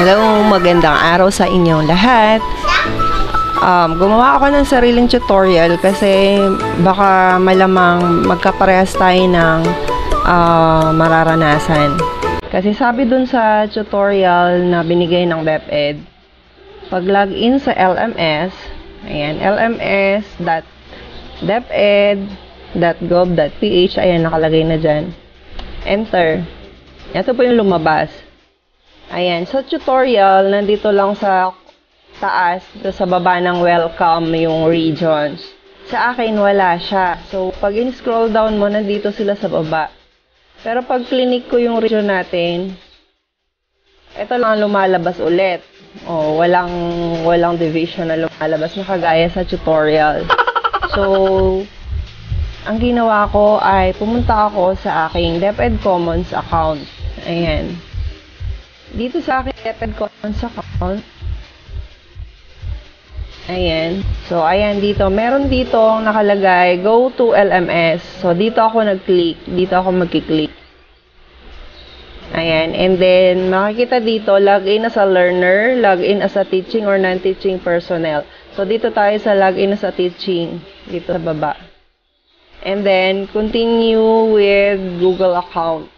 Hello, magandang araw sa inyong lahat. Gumawa ako ng sariling tutorial kasi baka malamang magkaparehas tayo ng mararanasan. Kasi sabi dun sa tutorial na binigay ng DepEd, pag login sa LMS, ayan, lms.deped.gov.ph, ayan, nakalagay na dyan. Enter. Ito po yung lumabas. Ayan, sa tutorial, nandito lang sa taas, sa baba ng welcome yung regions. Sa akin, wala siya. So, pag in-scroll down mo, nandito sila sa baba. Pero pag clinic ko yung region natin, ito lang lumalabas ulit. Oh, walang division na lumalabas na kagaya sa tutorial. So, ang ginawa ko ay pumunta ako sa aking DepEd Commons account. Ayan. Dito sa aking DepEd Commons account, ayan. So, ayan dito. Meron dito nakalagay, go to LMS. So, dito ako nag-click. Dito ako magkiklik. Ayan. And then, makikita dito, login as a learner, login as a teaching or non-teaching personnel. So, dito tayo sa login as a teaching. Dito sa baba. And then, continue with Google account.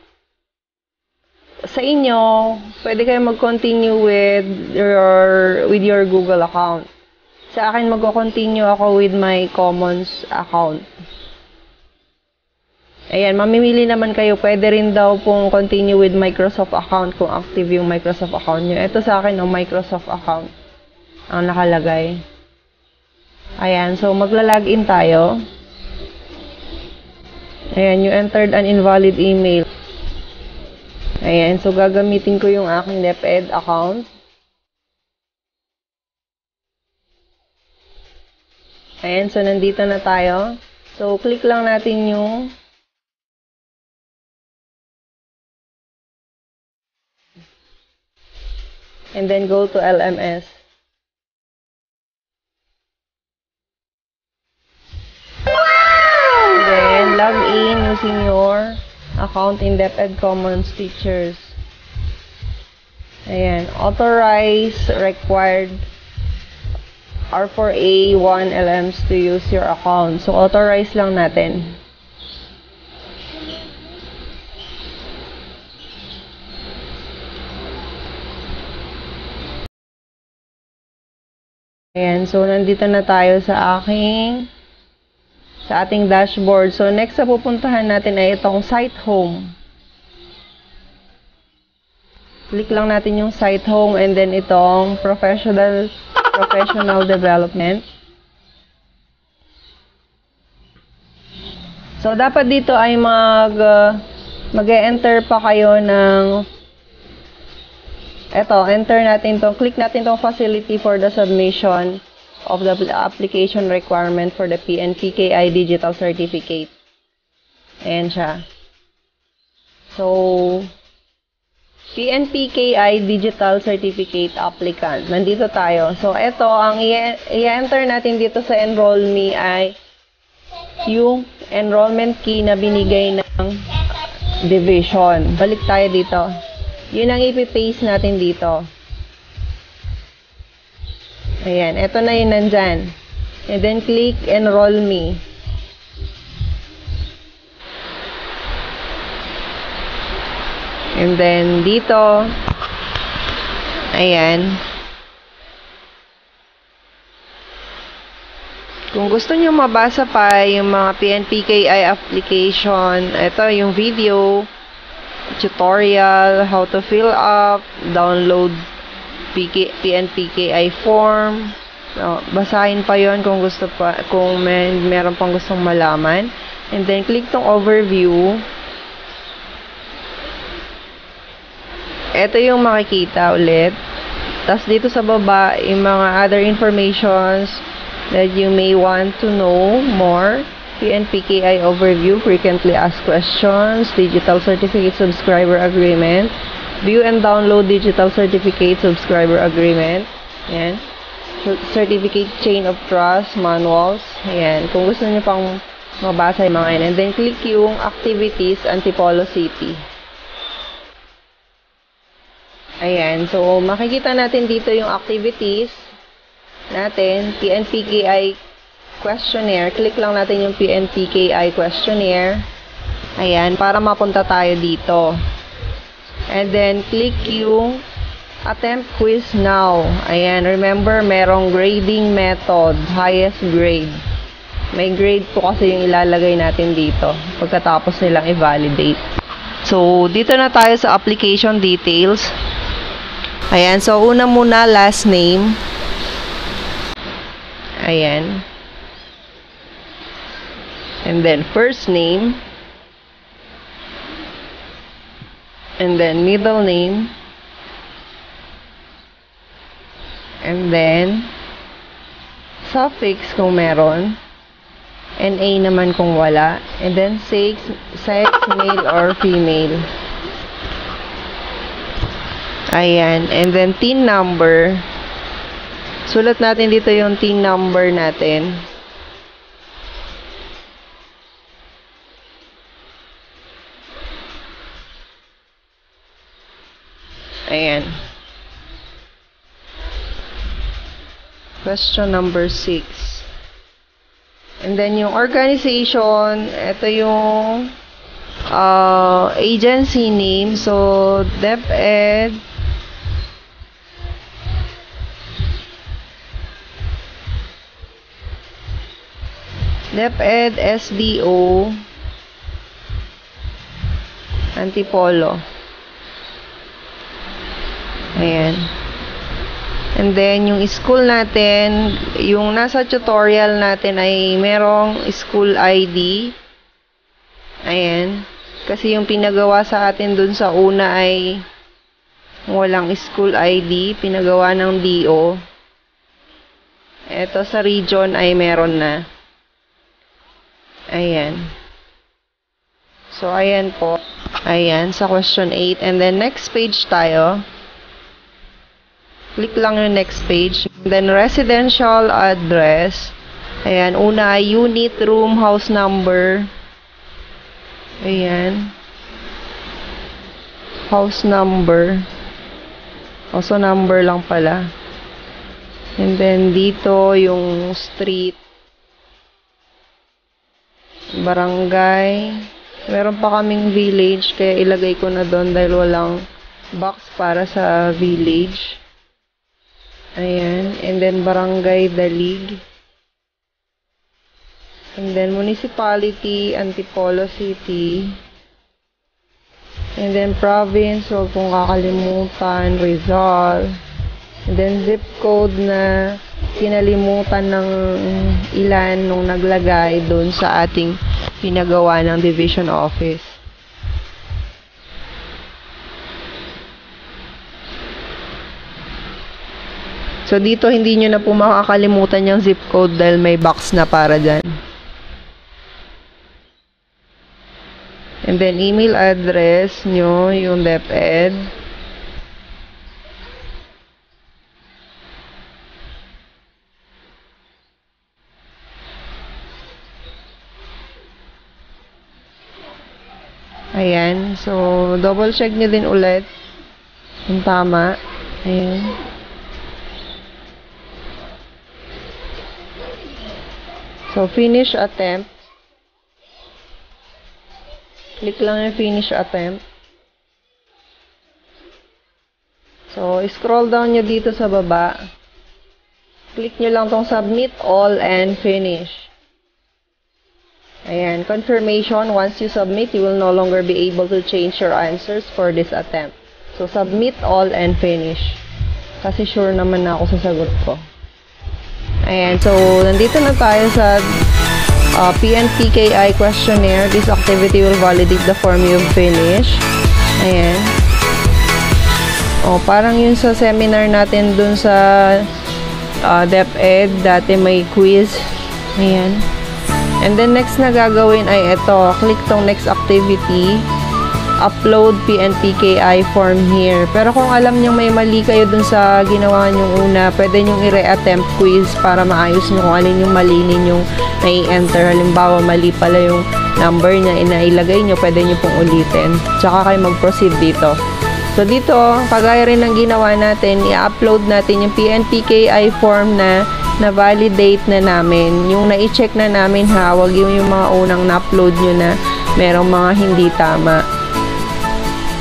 Sa inyo, pwede kayo mag-continue with your Google account. Sa akin, mag-continue ako with my Commons account. Ayan, mamimili naman kayo. Pwede rin daw pong continue with Microsoft account kung active yung Microsoft account nyo. Ito sa akin, Microsoft account ang nakalagay. Ayan, so magla-login tayo. Ayan, you entered an invalid email. Ayan, so gagamitin ko yung aking DepEd account. Ayan, so nandito na tayo. So, click lang natin yung and then go to LMS. And then, log in using your account in DepEd Commons Teachers. Ayan. Authorize required R4A1 LMs to use your account. So, authorize lang natin. Ayan. So, nandito na tayo sa ating dashboard. So, next na pupuntahan natin ay itong site home. Click lang natin yung site home and then itong professional development. So, dapat dito ay mag-enter pa kayo ng enter natin to. Click natin tong facility for the submission of the application requirement for the PNPKI Digital Certificate. Ayan siya. So, PNPKI Digital Certificate Applicant. Nandito tayo. So, ito, ang i-enter natin dito sa Enroll Me ay yung enrollment key na binigay ng division. Balik tayo dito. Yun ang ipipaste natin dito. Ayan, ito na yun nandyan. And then, click Enroll Me. And then, dito, ayan. Kung gusto nyo mabasa pa yung mga PNPKI application, ito yung video, tutorial, how to fill up, download PNPKI form. So, basahin pa yon kung gusto pa, kung meron pang gustong malaman. And then, click tong overview. Ito yung makikita ulit. Tapos, dito sa baba, yung mga other informations that you may want to know more. PNPKI overview, frequently asked questions, digital certificate subscriber agreement, view and download digital certificate subscriber agreement. Ayan. Certificate chain of trust, manuals. Ayan. Kung gusto niyo pang mabasa yung mga yan. And then, click yung activities, Antipolo City. Ayan. So, makikita natin dito yung activities natin. PNPKI questionnaire. Click lang natin yung PNPKI questionnaire. Ayan. Para mapunta tayo dito. And then, click yung attempt quiz now. Ayan. Remember, merong grading method. Highest grade. May grade po kasi yung ilalagay natin dito. Pagkatapos nilang i-validate. So, dito na tayo sa application details. Ayan. So, una muna, last name. Ayan. And then, first name. And then, middle name. And then, suffix kung meron. NA naman kung wala. And then, sex, male or female. Ayan. And then, TIN number. Sulat natin dito yung TIN number natin. Ayan. Question number 6. And then, yung organization, ito yung agency name. So, DepEd. DepEd SDO Antipolo. Ayan. And then, yung school natin, yung nasa tutorial natin ay merong school ID. Ayan. Kasi yung pinagawa sa atin dun sa una ay walang school ID. Pinagawa ng DO. Ito sa region ay meron na. Ayan. So, ayan po. Ayan, sa question 8. And then, next page tayo. Click lang yung next page. And then, residential address. Ayan, una ay unit, room, house number. Ayan. House number. Also, number lang pala. And then, dito, yung street. Barangay. Meron pa kaming village, kaya ilagay ko na doon dahil walang box para sa village. Ayan. And then, Barangay Dalig. And then, Municipality, Antipolo City. And then, Province, huwag kong kakalimutan, Rizal. And then, zip code na kinalimutan ng ilan nung naglagay doon sa ating pinagawa ng division office. So, dito hindi nyo na po makakalimutan yung zip code dahil may box na para dyan. And then, email address nyo, yung DepEd. Ayan. So, double check nyo din ulit kung tama. Ayan. So, finish attempt. Click lang yung finish attempt. So, scroll down nyo dito sa baba. Click nyo lang tong submit all and finish. Ayan, confirmation. Once you submit, you will no longer be able to change your answers for this attempt. So, submit all and finish. Kasi sure naman na ako sa sagot ko. Ayan, so, nandito na tayo sa PNPKI questionnaire. This activity will validate the form you've finished. Ayan. O, parang yun sa seminar natin dun sa DepEd. Dati may quiz. Ayan. And then, next na gagawin ay ito. Click tong next activity. Upload PNPKI form here. Pero kung alam nyo may mali kayo dun sa ginawa nyong una, pwede nyong i-re-attempt quiz para maayos nyo kung alin yung mali ninyong nai-enter. Halimbawa, mali pala yung number niya, inailagay nyo, pwede nyo pong ulitin. Tsaka kayo mag-proceed dito. So, So, dito, kagaya rin ng ginawa natin, i-upload natin yung PNPKI form na na-validate na namin. Yung na-i-check na namin ha, wag yung mga unang na-upload nyo na merong mga hindi tama.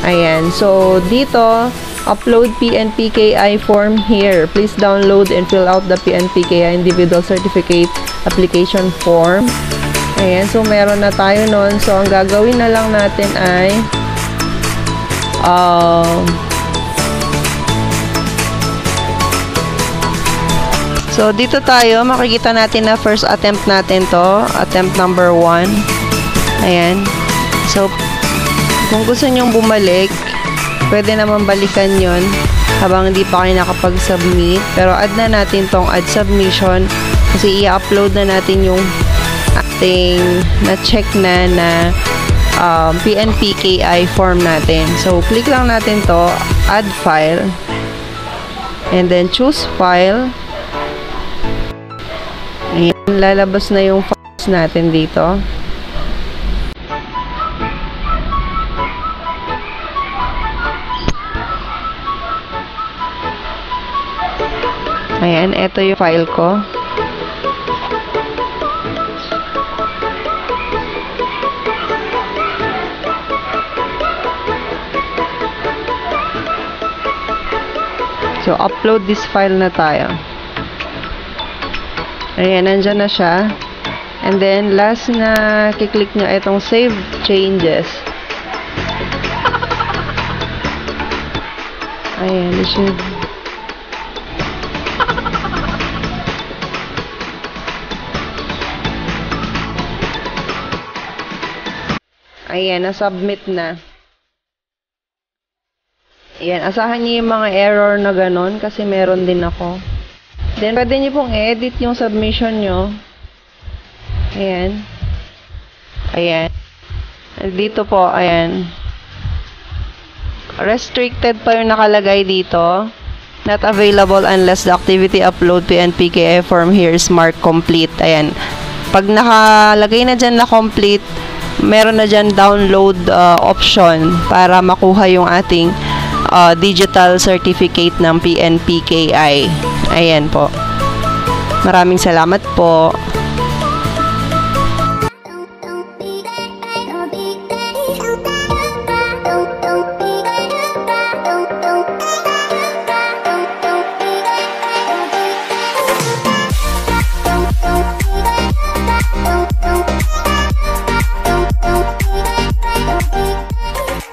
Ayan. So, dito, upload PNPKI form here. Please download and fill out the PNPKI individual certificate application form. Ayan. So, meron na tayo nun. So, ang gagawin na lang natin ay so, dito tayo, makikita natin na first attempt natin to. Attempt number 1. Ayan. So, kung gusto nyong bumalik, pwede naman balikan yon habang hindi pa kayo nakapag-submit. Pero add na natin tong add submission kasi i-upload na natin yung ating na-check na PNPKI form natin. So, click lang natin to, add file, and then choose file. Ayan, lalabas na yung files natin dito. Ayan, eto yung file ko. So, upload this file na tayo. Ayan, nandyan na siya. And then, last na kiklik nyo itong save changes. Ayan, it should... Ayan, na-submit na. Ayan, asahan niyo yung mga error na ganon kasi meron din ako. Then, pwede niyo pong edit yung submission nyo. Ayan. Ayan. Dito po, ayan. Restricted pa yung nakalagay dito. Not available unless the activity upload PNPKI form here is marked complete. Ayan. Pag nakalagay na dyan na complete, meron na dyan download option para makuha yung ating digital certificate ng PNPKI. Ayan po. Maraming salamat po.